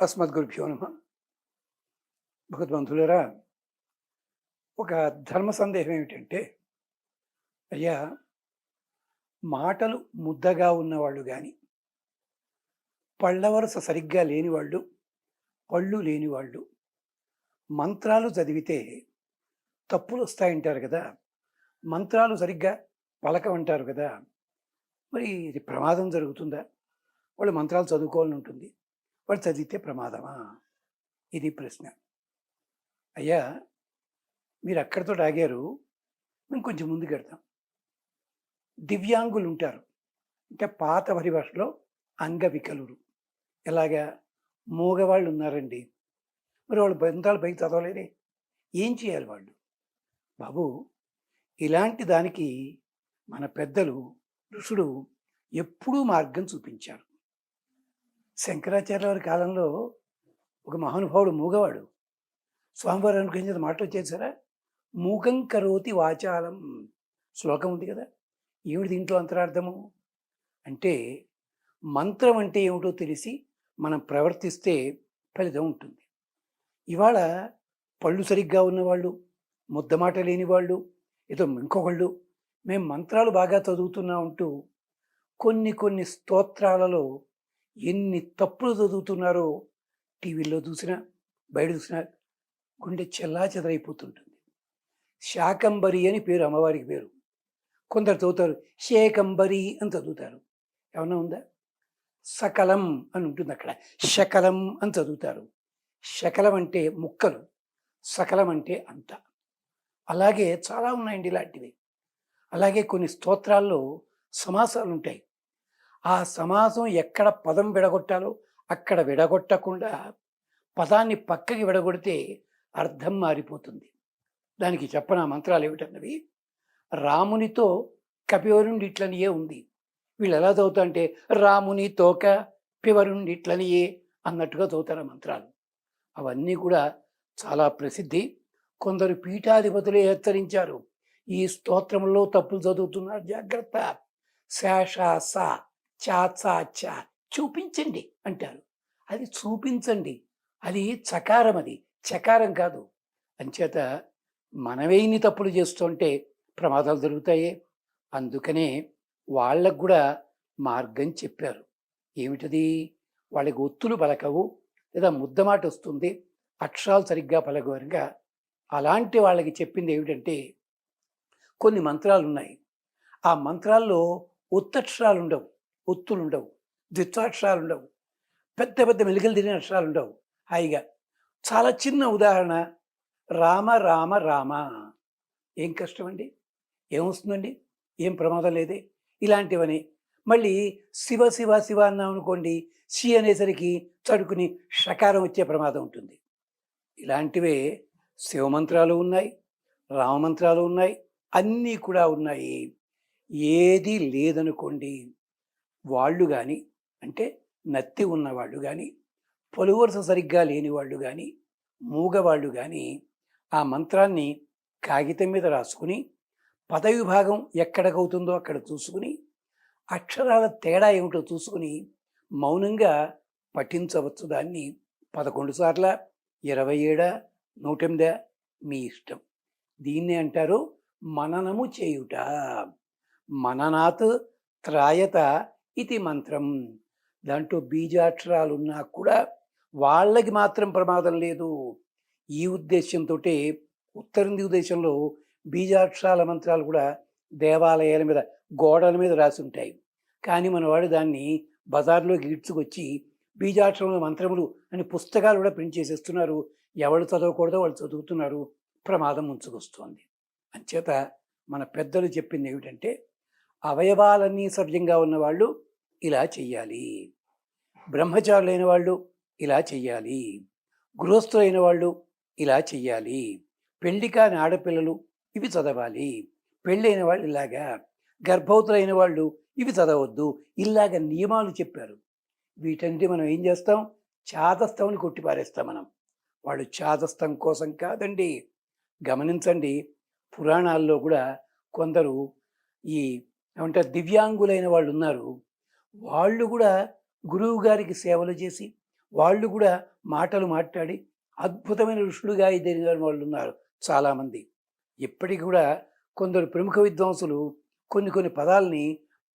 అస్మద్గురుభ్యో నమ. భగవద్బంధులరా, ఒక ధర్మ సందేహం ఏమిటంటే, అయ్యా, మాటలు ముద్దగా ఉన్నవాళ్ళు కానీ, పళ్ళ వరుస సరిగ్గా లేనివాళ్ళు, పళ్ళు లేనివాళ్ళు మంత్రాలు చదివితే తప్పులు వస్తాయంటారు కదా. మంత్రాలు సరిగ్గా పలకమంటారు కదా. మరి ఇది ప్రమాదం జరుగుతుందా? వాళ్ళు మంత్రాలు చదువుకోవాలని ఉంటుంది, వాళ్ళు చదివితే ప్రమాదమా? ఇది ప్రశ్న. అయ్యా, మీరు అక్కడితో ఆగారు, మేము కొంచెం ముందుకెడతాం. దివ్యాంగులు ఉంటారు, అంటే పాత పరిభాషలో అంగవికలురు. ఎలాగా? మూగవాళ్ళు ఉన్నారండి, మరి వాళ్ళు మంత్రాలు పైకి చదవలేరే, ఏం చేయాలి వాళ్ళు? బాబు, ఇలాంటి దానికి మన పెద్దలు, ఋషుడు ఎప్పుడూ మార్గం చూపించారు. శంకరాచార్య వారి కాలంలో ఒక మహానుభావుడు మూగవాడు, స్వామివారు అనుగ్రహించిన మాటలు చేశారా? మూగం కరోతి వాచాలం శ్లోకం ఉంది కదా. ఏమిటి దీంట్లో అంతరార్థము? అంటే మంత్రం అంటే ఏమిటో తెలిసి మనం ప్రవర్తిస్తే ఫలితం ఉంటుంది. ఇవాళ పళ్ళు సరిగ్గా ఉన్నవాళ్ళు, ముద్దమాట లేని వాళ్ళు, ఏదో ఇంకొకళ్ళు మేము మంత్రాలు బాగా చదువుతున్నా ఉంటూ కొన్ని స్తోత్రాలలో ఎన్ని తప్పులు చదువుతున్నారో టీవీలో చూసినా బయట చూసినా గుండె చెల్లా చెదరైపోతుంటుంది. శాకంబరి అని పేరు, అమ్మవారికి పేరు. కొందరు చదువుతారు శేకంబరి అని చదువుతారు. ఏమన్నా ఉందా? సకలం అని ఉంటుంది అక్కడ, శకలం అని చదువుతారు. శకలం అంటే ముక్కలు, సకలం అంటే అంత. అలాగే చాలా ఉన్నాయండి ఇలాంటివి. అలాగే కొన్ని స్తోత్రాల్లో సమాసాలు ఉంటాయి. ఆ సమాసం ఎక్కడ పదం విడగొట్టాలో అక్కడ విడగొట్టకుండా పదాన్ని పక్కకి విడగొడితే అర్థం మారిపోతుంది. దానికి చెప్పనా మంత్రాలు ఏమిటన్నవి? రామునితో కపివరుండి ఇట్లనియే ఉంది. వీళ్ళు ఎలా చదువుతా అంటే రాముని తోక పివరుండి ఇట్లనియే అన్నట్టుగా చదువుతారు మంత్రాలు. అవన్నీ కూడా చాలా ప్రసిద్ధి. కొందరు పీఠాధిపతులే హెచ్చరించారు, ఈ స్తోత్రంలో తప్పులు చదువుతున్నారు, జాగ్రత్త. శేషాస చాచాచ చూపించండి అంటారు. అది చూపించండి, అది చకారం, అది చకారం కాదు. అంచేత మనమే ఇన్ని తప్పులు చేస్తుంటే ప్రమాదాలు జరుగుతాయే. అందుకనే వాళ్ళకు కూడా మార్గం చెప్పారు. ఏమిటది? వాళ్ళకి ఒత్తులు పలకవు, లేదా ముద్దమాట వస్తుంది, అక్షరాలు సరిగ్గా పలకవరుగా. అలాంటి వాళ్ళకి చెప్పింది ఏమిటంటే, కొన్ని మంత్రాలు ఉన్నాయి, ఆ మంత్రాల్లో ఒత్తక్షరాలు ఉండవు, ఒత్తులు ఉండవు, ద్విత్వాక్షరాలు ఉండవు, పెద్ద పెద్ద మెలికలు తిరిగిన అక్షరాలు ఉండవు. హాయిగా చాలా చిన్న ఉదాహరణ, రామ రామ రామ. ఏం కష్టం అండి? ఏమొస్తుందండి? ఏం ప్రమాదం లేదే. ఇలాంటివని మళ్ళీ శివ శివ శివ అన్నాం అనుకోండి, సి అనేసరికి చడుకుని షకారం వచ్చే ప్రమాదం ఉంటుంది. ఇలాంటివే శివమంత్రాలు ఉన్నాయి, రామమంత్రాలు ఉన్నాయి, అన్నీ కూడా ఉన్నాయి. ఏది లేదనుకోండి, వాళ్ళు కానీ, అంటే నత్తి ఉన్నవాళ్ళు కానీ, పలువరుస సరిగ్గా లేని వాళ్ళు కానీ, మూగవాళ్ళు కానీ ఆ మంత్రాన్ని కాగితం మీద రాసుకుని పదవిభాగం ఎక్కడికవుతుందో అక్కడ చూసుకుని అక్షరాల తేడా ఏమిటో చూసుకుని మౌనంగా పఠించవచ్చు. దాన్ని 11 సార్ల, 27, 108 మీ ఇష్టం. దీన్నే అంటారు మననము చేయుట. మననాత్ త్రాయత ఇది మంత్రం. దాంట్లో బీజాక్షరాలు ఉన్నా కూడా వాళ్ళకి మాత్రం ప్రమాదం లేదు. ఈ ఉద్దేశంతో ఉత్తరింది దేశంలో బీజాక్షరాల మంత్రాలు కూడా దేవాలయాల మీద, గోడల మీద రాసి ఉంటాయి. కానీ మనవాడు దాన్ని బజార్లోకి ఈడ్చుకొచ్చి బీజాక్షరముల మంత్రములు అని పుస్తకాలు కూడా ప్రింట్ చేసేస్తున్నారు. ఎవరు చదవకూడదో వాళ్ళు చదువుతున్నారు, ప్రమాదం ముంచుకొస్తోంది. అంచేత మన పెద్దలు చెప్పింది ఏమిటంటే, అవయవాలన్నీ సవ్యంగా ఉన్నవాళ్ళు ఇలా చెయ్యాలి, బ్రహ్మచారులైన వాళ్ళు ఇలా చెయ్యాలి, గృహస్థులైన వాళ్ళు ఇలా చెయ్యాలి, పెళ్లి కాని ఆడపిల్లలు ఇవి చదవాలి, పెళ్ళైన వాళ్ళు ఇలాగా, గర్భవతులైన వాళ్ళు ఇవి చదవద్దు, ఇలాగ నియమాలు చెప్పారు. వీటంటే మనం ఏం చేస్తాం? చాదస్తం కొట్టిపారేస్తాం మనం. వాళ్ళు చాదస్తం కోసం కాదండి. గమనించండి, పురాణాల్లో కూడా కొందరు ఈ ఏమంటారు దివ్యాంగులైన వాళ్ళు ఉన్నారు. వాళ్ళు కూడా గురువు గారికి సేవలు చేసి వాళ్ళు కూడా మాటలు మాట్లాడి అద్భుతమైన ఋషులుగా ఎదిగిన వాళ్ళు ఉన్నారు చాలామంది. ఇప్పటికి కూడా కొందరు ప్రముఖ విద్వాంసులు కొన్ని కొన్ని పదాలని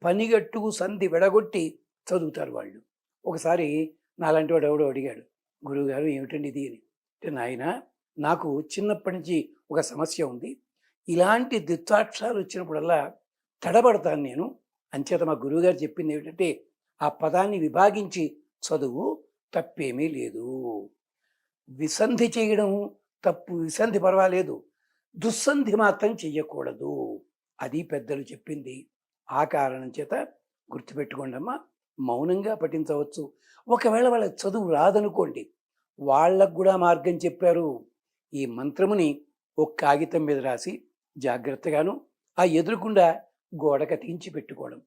పనిగట్టుకు సంధి విడగొట్టి చదువుతారు వాళ్ళు. ఒకసారి నాలాంటి వాడు ఎవడో అడిగాడు, గురువుగారు ఏమిటండి ఇది అని. అంటే నాయన, నాకు చిన్నప్పటి నుంచి ఒక సమస్య ఉంది. ఇలాంటి ద్విత్వాక్షరాలు వచ్చినప్పుడల్లా తడబడతాను నేను. అంచేత మా గురువుగారు చెప్పింది ఏమిటంటే, ఆ పదాన్ని విభాగించి చదువు, తప్పేమీ లేదు. విసంధి చేయడం తప్పు, విసంధి పర్వాలేదు, దుస్సంధి మాత్రం చెయ్యకూడదు. అది పెద్దలు చెప్పింది. ఆ కారణం చేత గుర్తుపెట్టుకోండి అమ్మా, మౌనంగా పఠించవచ్చు. ఒకవేళ వాళ్ళ చదువు రాదనుకోండి, వాళ్ళకు కూడా మార్గం చెప్పారు. ఈ మంత్రముని ఒక కాగితం మీద రాసి జాగ్రత్తగాను ఆ ఎదురుకుండా గోడకు అతికించి పెట్టుకోవడం.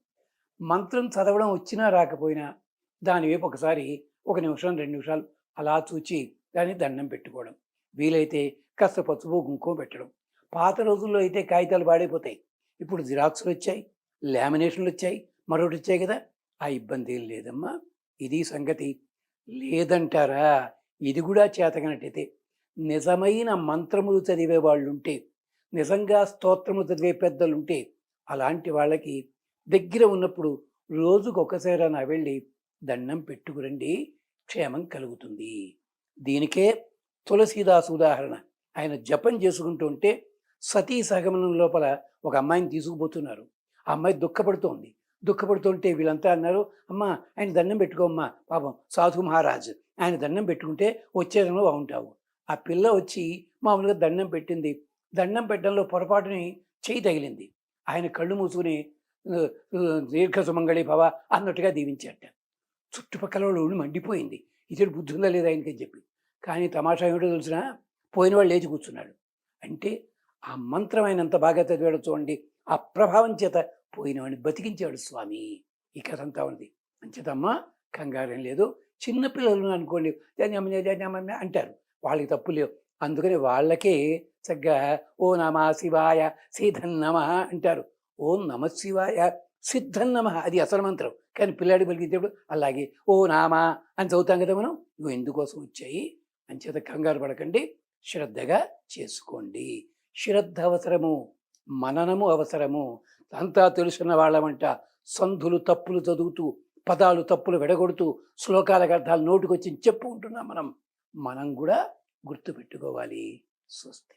మంత్రం చదవడం వచ్చినా రాకపోయినా దాని వైపు ఒకసారి 1 నిమిషం 2 నిమిషాలు అలా చూచి దాన్ని దండం పెట్టుకోవడం. వీలైతే కాస్త పసుపు కుంకుమ పెట్టడం. పాత రోజుల్లో అయితే కాగితాలు పాడైపోతాయి. ఇప్పుడు జిరాక్స్లు వచ్చాయి, లామినేషన్లు వచ్చాయి, మరొకటి వచ్చాయి కదా. ఆ ఇబ్బంది ఏం లేదమ్మా. ఇది సంగతి. లేదంటారా, ఇది కూడా చేతకనట్టయితే నిజమైన మంత్రములు చదివే వాళ్ళు ఉంటే, నిజంగా స్తోత్రములు చదివే పెద్దలుంటే, అలాంటి వాళ్ళకి దగ్గర ఉన్నప్పుడు రోజుకు ఒక్కసారైనా వెళ్ళి దండం పెట్టుకురండి, క్షేమం కలుగుతుంది. దీనికే తులసీదాసు ఉదాహరణ. ఆయన జపం చేసుకుంటూ ఉంటే సతీ సహగమనం లోపల ఒక అమ్మాయిని తీసుకుపోతున్నారు. ఆ అమ్మాయి దుఃఖపడుతోంది. దుఃఖపడుతుంటే వీళ్ళంతా అన్నారు, అమ్మ ఆయన దండం పెట్టుకోమ్మా, పాపం సాధు మహారాజ్, ఆయన దండం పెట్టుకుంటే వచ్చేదంలో బాగుంటావు. ఆ పిల్ల వచ్చి మామూలుగా దండం పెట్టింది. దండం పెట్టడంలో పొరపాటుని చేయి తగిలింది. ఆయన కళ్ళు మూసుకుని దీర్ఘ సుమంగళి భవ అన్నట్టుగా దీవించాట. చుట్టుపక్కల వాళ్ళు మండిపోయింది, ఇతడు బుద్ధి ఉందా లేదా ఆయనకని చెప్పి. కానీ తమాషా ఏమిటో తెలిసిన, పోయిన వాళ్ళు లేచి కూర్చున్నాడు. అంటే ఆ మంత్రం ఆయన అంత బాగా చదివాడు చూడండి. ఆ ప్రభావం చేత పోయినవాడిని బతికించాడు స్వామి. ఈ కథ అంతా ఉంది. అంచేతమ్మా కంగారేం లేదు. చిన్నపిల్లలు అనుకోండి అంటారు, వాళ్ళకి తప్పు లేవు. అందుకని వాళ్ళకే చక్కగా ఓ నమ శివాయ సిద్ధన్నమ అంటారు. ఓం నమ శివాయ సిద్ధన్నమ అది అసలు మంత్రం. కానీ పిల్లాడి పలికితేప్పుడు అలాగే ఓ నామా అని చదువుతాం కదా మనం. ఇవి ఎందుకోసం వచ్చాయి? అంచేత కంగారు పడకండి, శ్రద్ధగా చేసుకోండి. శ్రద్ధ అవసరము, మననము అవసరము. అంతా తెలుసున్న వాళ్ళమంట సంధులు తప్పులు చదువుతూ, పదాలు తప్పులు విడగొడుతూ, శ్లోకాలకు అర్థాలు నోటికొచ్చి చెప్పుకుంటున్నాం మనం. మనం కూడా గుర్తుపెట్టుకోవాలి. స్వస్తి.